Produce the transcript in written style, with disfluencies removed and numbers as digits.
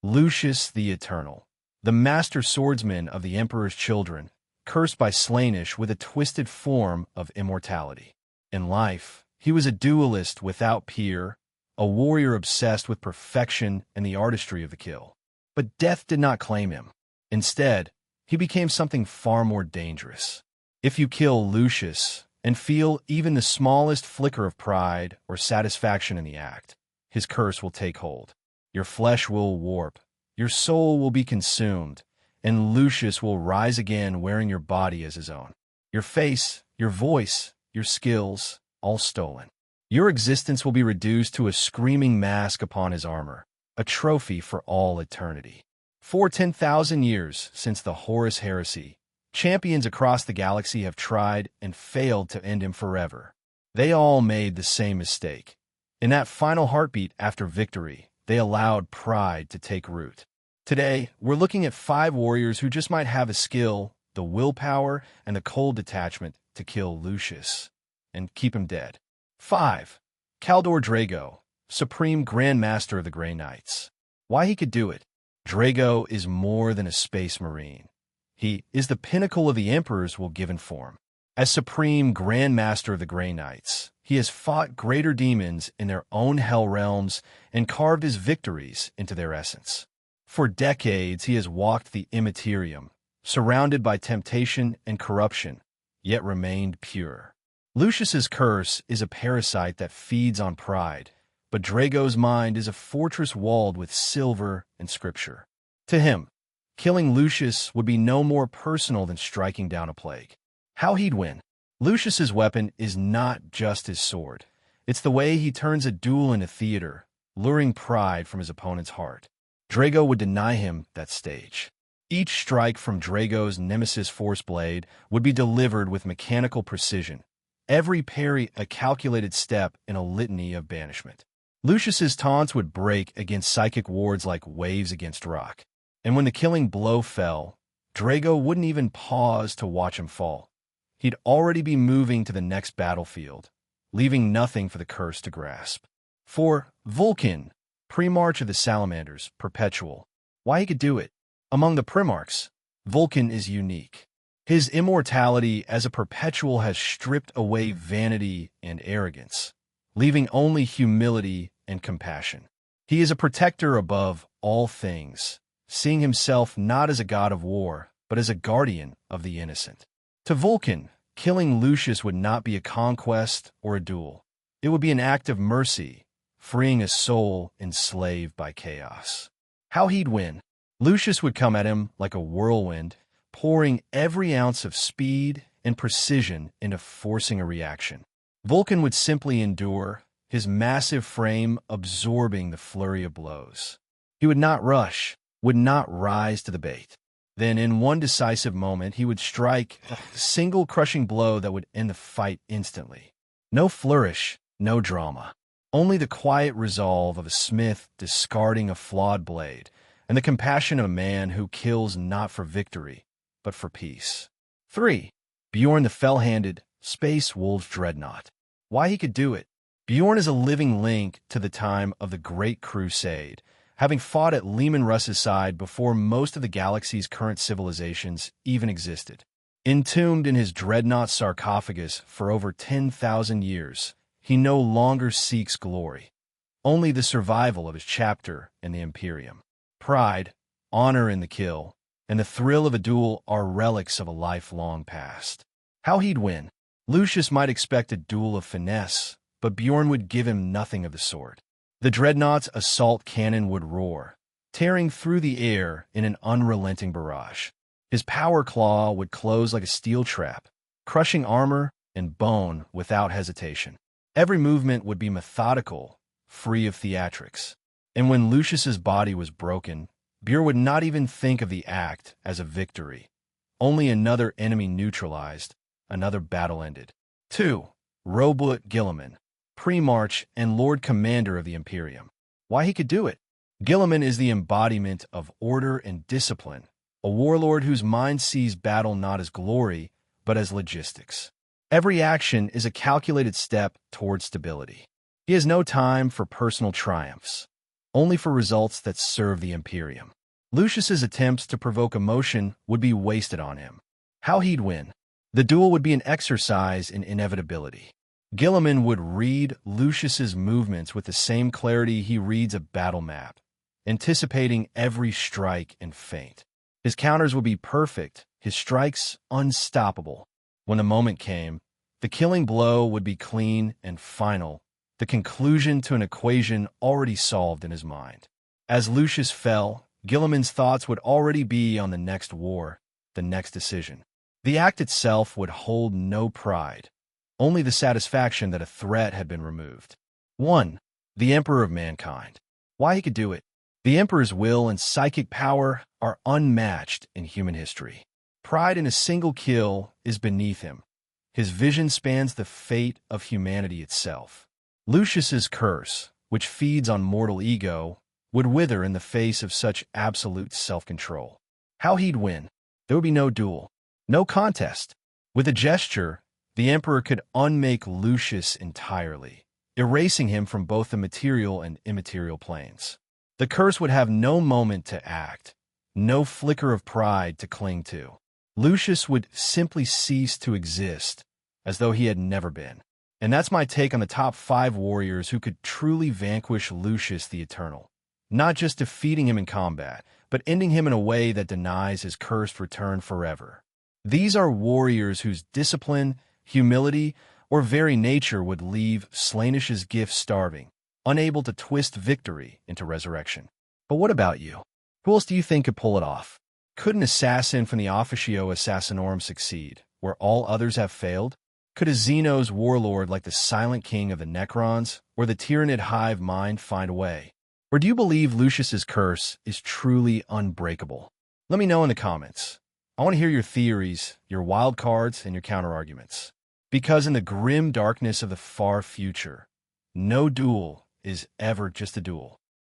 Lucius the Eternal, the master swordsman of the Emperor's children, cursed by Slaanesh with a twisted form of immortality. In life, he was a duelist without peer, a warrior obsessed with perfection and the artistry of the kill. But death did not claim him. Instead, he became something far more dangerous. If you kill Lucius and feel even the smallest flicker of pride or satisfaction in the act, his curse will take hold. Your flesh will warp, your soul will be consumed, and Lucius will rise again wearing your body as his own. Your face, your voice, your skills, all stolen. Your existence will be reduced to a screaming mask upon his armor, a trophy for all eternity. For 10,000 years since the Horus Heresy, champions across the galaxy have tried and failed to end him forever. They all made the same mistake. In that final heartbeat after victory, they allowed pride to take root. Today, we're looking at 5 warriors who just might have the skill, the willpower, and the cold detachment to kill Lucius and keep him dead. 5. Kaldor Drago, Supreme Grand Master of the Grey Knights. Why he could do it? Drago is more than a space marine. He is the pinnacle of the Emperor's will-given form. As Supreme Grand Master of the Grey Knights, he has fought greater demons in their own hell realms and carved his victories into their essence. For decades, he has walked the immaterium, surrounded by temptation and corruption, yet remained pure. Lucius's curse is a parasite that feeds on pride, but Drago's mind is a fortress walled with silver and scripture. To him, killing Lucius would be no more personal than striking down a plague. How he'd win? Lucius's weapon is not just his sword. It's the way he turns a duel into theater, luring pride from his opponent's heart. Drago would deny him that stage. Each strike from Drago's nemesis Force Blade would be delivered with mechanical precision, every parry a calculated step in a litany of banishment. Lucius's taunts would break against psychic wards like waves against rock. And when the killing blow fell, Drago wouldn't even pause to watch him fall. He'd already be moving to the next battlefield, leaving nothing for the curse to grasp. For Vulcan, Primarch of the Salamanders, Perpetual. Why he could do it? Among the Primarchs, Vulcan is unique. His immortality as a Perpetual has stripped away vanity and arrogance, leaving only humility and compassion. He is a protector above all things, seeing himself not as a god of war, but as a guardian of the innocent. To Vulcan, killing Lucius would not be a conquest or a duel. It would be an act of mercy, freeing a soul enslaved by chaos. How he'd win? Lucius would come at him like a whirlwind, pouring every ounce of speed and precision into forcing a reaction. Vulcan would simply endure, his massive frame absorbing the flurry of blows. He would not rush, would not rise to the bait. Then, in one decisive moment, he would strike a single crushing blow that would end the fight instantly. No flourish, no drama. Only the quiet resolve of a smith discarding a flawed blade, and the compassion of a man who kills not for victory, but for peace. 3. Bjorn the Fell-Handed, Space Wolf Dreadnought. Why he could do it? Bjorn is a living link to the time of the Great Crusade, having fought at Leman Russ's side before most of the galaxy's current civilizations even existed. Entombed in his dreadnought sarcophagus for over 10,000 years, he no longer seeks glory, only the survival of his chapter in the Imperium. Pride, honor in the kill, and the thrill of a duel are relics of a lifelong past. How he'd win? Lucius might expect a duel of finesse, but Bjorn would give him nothing of the sort. The dreadnought's assault cannon would roar, tearing through the air in an unrelenting barrage. His power claw would close like a steel trap, crushing armor and bone without hesitation. Every movement would be methodical, free of theatrics. And when Lucius's body was broken, Bjorn would not even think of the act as a victory. Only another enemy neutralized, another battle ended. 2. Robut Guilliman, Primarch and Lord Commander of the Imperium. Why he could do it? Guilliman is the embodiment of order and discipline, a warlord whose mind sees battle not as glory, but as logistics. Every action is a calculated step toward stability. He has no time for personal triumphs. only for results that serve the Imperium. Lucius's attempts to provoke emotion would be wasted on him. How he'd win? The duel would be an exercise in inevitability. Guilliman would read Lucius's movements with the same clarity he reads a battle map, anticipating every strike and feint. His counters would be perfect, his strikes unstoppable. When the moment came, the killing blow would be clean and final, the conclusion to an equation already solved in his mind. As Lucius fell, Guilliman's thoughts would already be on the next war, the next decision. The act itself would hold no pride, only the satisfaction that a threat had been removed. 1. The Emperor of Mankind. Why he could do it? The Emperor's will and psychic power are unmatched in human history. Pride in a single kill is beneath him. His vision spans the fate of humanity itself. Lucius's curse, which feeds on mortal ego, would wither in the face of such absolute self-control. How he'd win? There would be no duel, no contest. With a gesture, the Emperor could unmake Lucius entirely, erasing him from both the material and immaterial planes. The curse would have no moment to act, no flicker of pride to cling to. Lucius would simply cease to exist, as though he had never been. And that's my take on the top 5 warriors who could truly vanquish Lucius the Eternal. Not just defeating him in combat, but ending him in a way that denies his cursed return forever. These are warriors whose discipline, humility, or very nature would leave Slaanish's gift starving, unable to twist victory into resurrection. But what about you? Who else do you think could pull it off? Could an assassin from the Officio Assassinorum succeed, where all others have failed? Could a Xenos warlord like the Silent King of the Necrons or the Tyrannid Hive Mind find a way? Or do you believe Lucius's curse is truly unbreakable? Let me know in the comments. I want to hear your theories, your wild cards, and your counterarguments. Because in the grim darkness of the far future, no duel is ever just a duel.